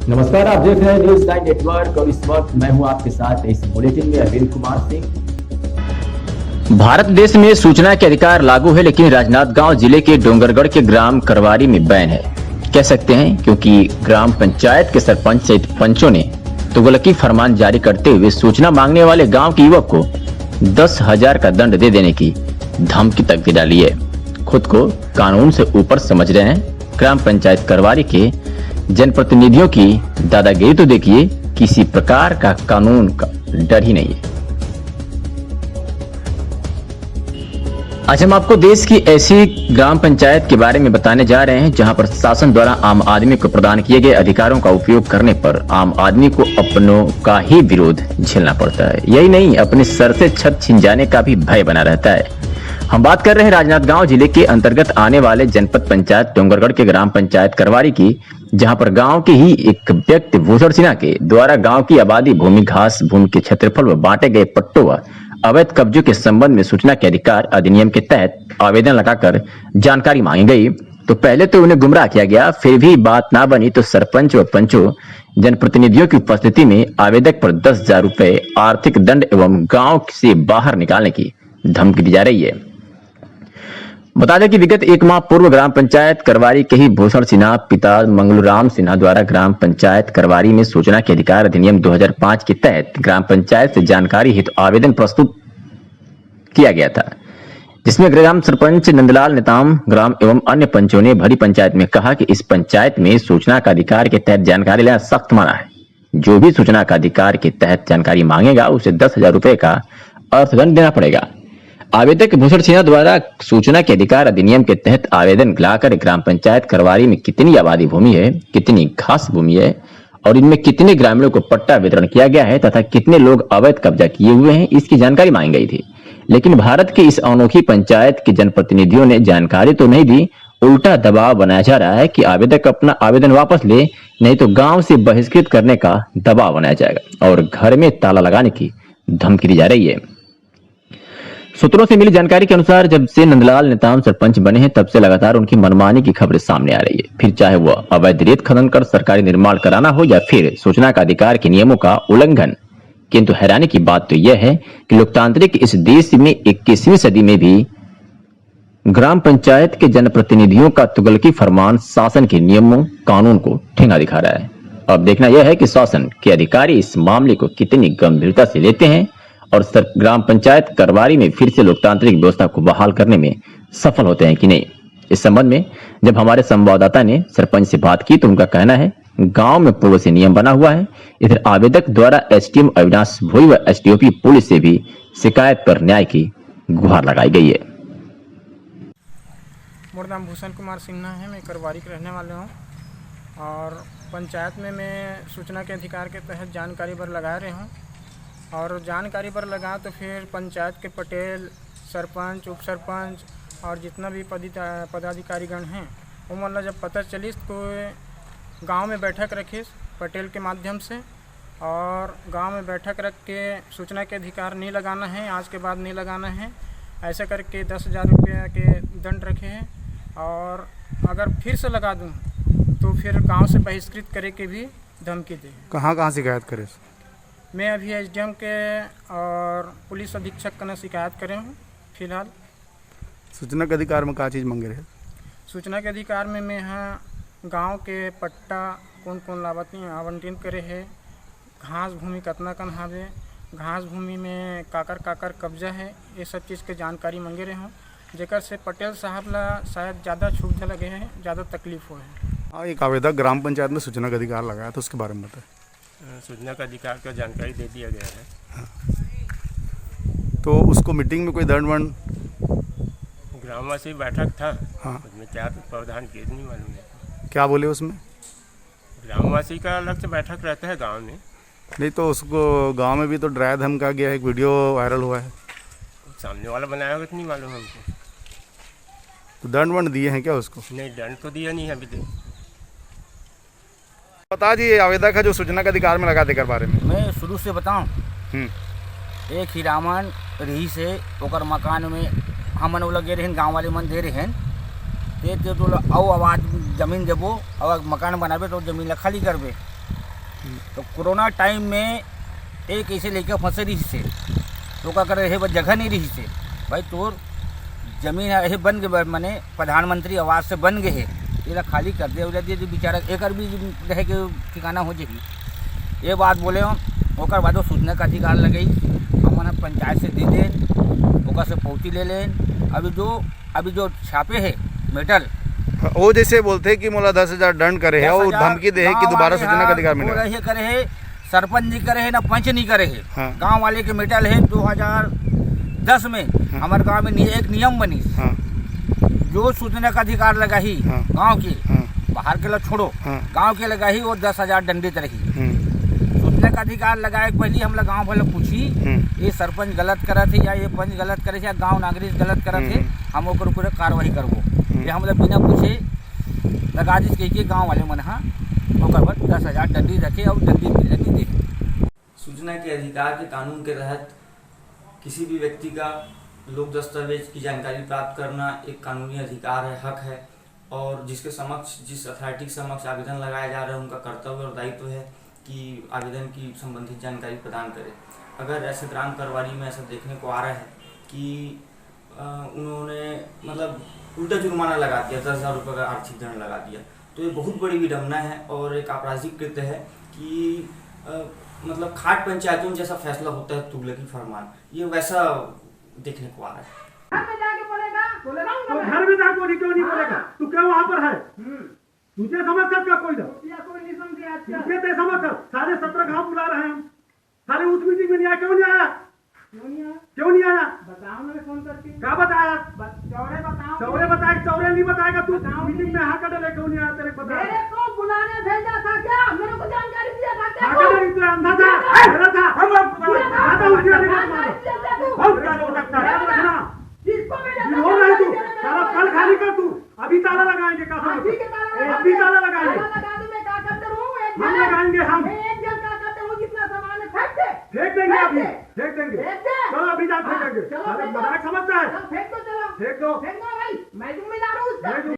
नमस्कार, आप देख रहे हैं न्यूज 9 नेटवर्क और इस वक्त मैं हूं आपके साथ इस बुलेटिन में अरविंद कुमार सिंह। भारत देश में सूचना के अधिकार लागू है, लेकिन राजनांदगांव जिले के डोंगरगढ़ के ग्राम करवारी में बैन है। कह सकते हैं क्योंकि ग्राम पंचायत के सरपंच सहित पंचों ने तुगलकी फरमान जारी करते हुए सूचना मांगने वाले गांव के युवक को 10,000 का दंड दे देने की धमकी तक दे डाली है। खुद को कानून से ऊपर समझ रहे हैं ग्राम पंचायत करवारी के जनप्रतिनिधियों की दादागिरी तो देखिए, किसी प्रकार का कानून का डर ही नहीं है। आज हम आपको देश की ऐसी ग्राम पंचायत के बारे में बताने जा रहे हैं जहां पर शासन द्वारा आम आदमी को प्रदान किए गए अधिकारों का उपयोग करने पर आम आदमी को अपनों का ही विरोध झेलना पड़ता है। यही नहीं, अपने सर से छत छिन जाने का भी भय बना रहता है। हम बात कर रहे हैं राजनांदगांव जिले के अंतर्गत आने वाले जनपद पंचायत डोंगरगढ़ के ग्राम पंचायत करवारी की, जहां पर गांव के ही एक व्यक्ति भूषण सिन्हा के द्वारा गांव की आबादी भूमि, घास भूमि के क्षेत्रफल व बांटे गए पट्टों व अवैध कब्जों के संबंध में सूचना के अधिकार अधिनियम के तहत आवेदन लगाकर जानकारी मांगी गई। तो पहले तो उन्हें गुमराह किया गया, फिर भी बात ना बनी तो सरपंच व पंचों जनप्रतिनिधियों की उपस्थिति में आवेदक पर 10,000 रुपए आर्थिक दंड एवं गांव से बाहर निकालने की धमकी दी जा रही है। बता दें कि विगत 1 माह पूर्व ग्राम पंचायत करवारी के ही भूषण सिन्हा पिता मंगलूराम सिन्हा द्वारा ग्राम पंचायत करवारी में सूचना के अधिकार अधिनियम 2005 के तहत ग्राम पंचायत से जानकारी हेतु आवेदन प्रस्तुत किया गया था, जिसमें ग्राम सरपंच नंदलाल नेताम ग्राम एवं अन्य पंचों ने भरी पंचायत में कहा कि इस पंचायत में सूचना का अधिकार के तहत जानकारी लेना सख्त माना है। जो भी सूचना का अधिकार के तहत जानकारी मांगेगा उसे 10,000 रुपए का अर्थदंड देना पड़ेगा। आवेदक भूषण सिन्हा द्वारा सूचना के अधिकार अधिनियम के तहत आवेदन लाकर ग्राम पंचायत करवारी में कितनी आबादी भूमि है, कितनी घास भूमि है और इनमें कितने ग्रामीणों को पट्टा वितरण किया गया है तथा कितने लोग अवैध कब्जा किए हुए हैं, इसकी जानकारी मांगी गई थी। लेकिन भारत की इस अनोखी पंचायत के जनप्रतिनिधियों ने जानकारी तो नहीं दी, उल्टा दबाव बनाया जा रहा है कि आवेदक अपना आवेदन वापस ले, नहीं तो गांव से बहिष्कृत करने का दबाव बनाया जाएगा और घर में ताला लगाने की धमकी दी जा रही है। सूत्रों से मिली जानकारी के अनुसार जब से नंदलाल नेताम सरपंच बने हैं तब से लगातार उनकी मनमानी की खबरें सामने आ रही है। फिर चाहे वह अवैध रेत खनन कर सरकारी निर्माण कराना हो या फिर सूचना का अधिकार के नियमों का उल्लंघन। किंतु हैरानी की बात तो यह है कि लोकतांत्रिक इस देश में 21वीं सदी में भी ग्राम पंचायत के जनप्रतिनिधियों का तुगलकी फरमान शासन के नियमों कानून को ठेंगा दिखा रहा है। अब देखना यह है कि शासन के अधिकारी इस मामले को कितनी गंभीरता से लेते हैं और ग्राम पंचायत करवारी में फिर से लोकतांत्रिक व्यवस्था को बहाल करने में सफल होते हैं कि नहीं। इस संबंध में जब हमारे संवाददाता ने सरपंच से बात की तो उनका कहना है गांव में पूर्व से नियम बना हुआ है। इधर आवेदक द्वारा एसडीएम अविनाश भोई व एसडीओपी पुलिस से भी शिकायत पर न्याय की गुहार लगाई गई है। मेरा नाम भूषण कुमार सिन्हा है, मैं करवारी के रहने वाले हूँ और पंचायत में मैं सूचना के अधिकार के तहत जानकारी पर लगा रहे हूँ और जानकारी पर लगा तो फिर पंचायत के पटेल, सरपंच, उप सरपंच और जितना भी पदाधिकारीगण हैं वो मतलब जब पता चली तो गांव में बैठक रखी पटेल के माध्यम से और गांव में बैठक रख के सूचना के अधिकार नहीं लगाना है, आज के बाद नहीं लगाना है, ऐसा करके 10,000 रुपये के दंड रखे हैं और अगर फिर से लगा दूं तो फिर गांव से बहिष्कृत करे के भी धमकी दे। कहाँ शिकायत करे? मैं अभी एसडीएम के और पुलिस अधीक्षक का शिकायत करे हूँ। फिलहाल सूचना के अधिकार में क्या चीज़ मांगे रहे? सूचना के अधिकार में मैं यहाँ गांव के पट्टा कौन कौन लाभार्थी आवंटन करे है, घास भूमि कितना कन हावे, घास भूमि में काकर कब्जा है, ये सब चीज़ के जानकारी मांगे रहे हूँ, जेकर से पटेल साहब ला शायद ज़्यादा छूट लगे हैं, ज़्यादा तकलीफ हो है। हाँ, एक आवेदक ग्राम पंचायत में सूचना का अधिकार लगाया तो उसके बारे में बताएं। सूचना का अधिकार का जानकारी दे दिया गया है। हाँ। तो उसको मीटिंग में कोई दंड ग्रामवासी बैठक था। हाँ। उसमें क्या प्रावधान किए नहीं मालूम है। क्या बोले उसमें? ग्रामवासी का अलग से बैठक रहता है गांव में। नहीं तो उसको गांव में भी तो डराया धमका गया है, एक वीडियो वायरल हुआ है। सामने वाला बनाया होगा तो नहीं मालूम हमको। तो दंड दिए हैं क्या उसको? नहीं, दंड तो दिया नहीं है अभी तक। बता जी, आवेदक है जो सूचना के अधिकार में लगा देकर बारे में मैं शुरू से बताऊं। एक ही रामन रही से ओकर मकान में हमन लगे रहे, गाँव वाले मन दे रहे तो आवाज जमीन देबो और मकान बनाबे तो जमीन ला खाली करबे तो कोरोना टाइम में एक ऐसे लेकर फंसे रही से तो क्या कर रहे है जगह नहीं रही से भाई तोर जमीन है बन गए मैंने प्रधानमंत्री आवास से बन गए है ये खाली कर दे उधर जो बेचारा एक भी रह के ठिकाना हो जाएगी ये बात बोले हम ओकर बाद सूचना का अधिकार लगई हमने पंचायत से दे दें ओकर से पौती ले लें अभी जो छापे है मेटल वो जैसे बोलते हैं कि मोला 10,000 दंड करे है और धमकी दे है कि दोबारा सूचना का अधिकार मिलेगा। ये करे है सरपंच नहीं करे है ना पंच नहीं करे है। हाँ। गांव वाले के मेटल है 2010 में हमारे गांव में एक नियम बनी हाँ। जो सूचना का अधिकार लगा ही हाँ। गांव की हाँ। बाहर के लोग छोड़ो हाँ। गांव के लगा ही वो 10,000 दंडित रही। सूचना का अधिकार लगाए पहले हम लोग गाँव वाले पूछी ये सरपंच गलत करत है या ये पंच गलत करे या गांव नागरिक गलत करत है हम ओकर ऊपर कार्रवाई करबो ये हम लोग बिना पूछे लगा दी कही के गाँव वाले मन हाँ ओकर पर 10,000 दंडी रखे और दंडी मिलने नहीं दे। सूचना के अधिकार के कानून के तहत किसी भी व्यक्ति का लोक दस्तावेज की जानकारी प्राप्त करना एक कानूनी अधिकार है, हक है और जिसके समक्ष जिस अथॉरिटी के समक्ष आवेदन लगाया जा रहा है उनका कर्तव्य और दायित्व है कि आवेदन की संबंधित जानकारी प्रदान करें। अगर ऐसे ग्राम करवारी में ऐसा देखने को आ रहा है कि उन्होंने मतलब उल्टा जुर्माना लगा दिया 10,000 रुपये का आर्थिक दंड लगा दिया तो ये बहुत बड़ी विडम्बना है और एक आपराधिक कृत्य है कि मतलब खाट पंचायतों में जैसा फैसला होता है तुगलकी फरमान ये वैसा देखने को आ रहा है। घर में जाके बोली क्यों नहीं बोलेगा तू क्या वहाँ पर है तुझे समझ सकता कोई तुझे तो समझ सारे 17 गाँव बुला रहे हैं हम सारे उस मीटिंग में नहीं आया क्यों नहीं आया बताओ मैंने फोन करके क्या बताया चौरे बताए चौरे नहीं बताएगा तू मीटिंग में हाँ कर ले क्यों नहीं आया तेरे को मेरे को बुलाने भेजा था क्या मेरे को जानकारी दिया था क्या तू अंधा था मेरा था हम आता उसी वाली बात मानो बहुत क्या हो सकता है रखना किसको भेजा हो रहा है तू सारा कल खाली कर तू अभी ताला लगाएंगे कहां अभी ताला लगाएंगे लगा दूं मैं क्या करते रहूं हम लगाएंगे हम एक जन क्या करते हो जितना सामान है फेंक देंगे अभी फेंक देंगे चलो अभी जा फेंकेंगे मजाक समझता है फेंक दो चलो फेंक दो भाई मैं जिम्मेदार हूं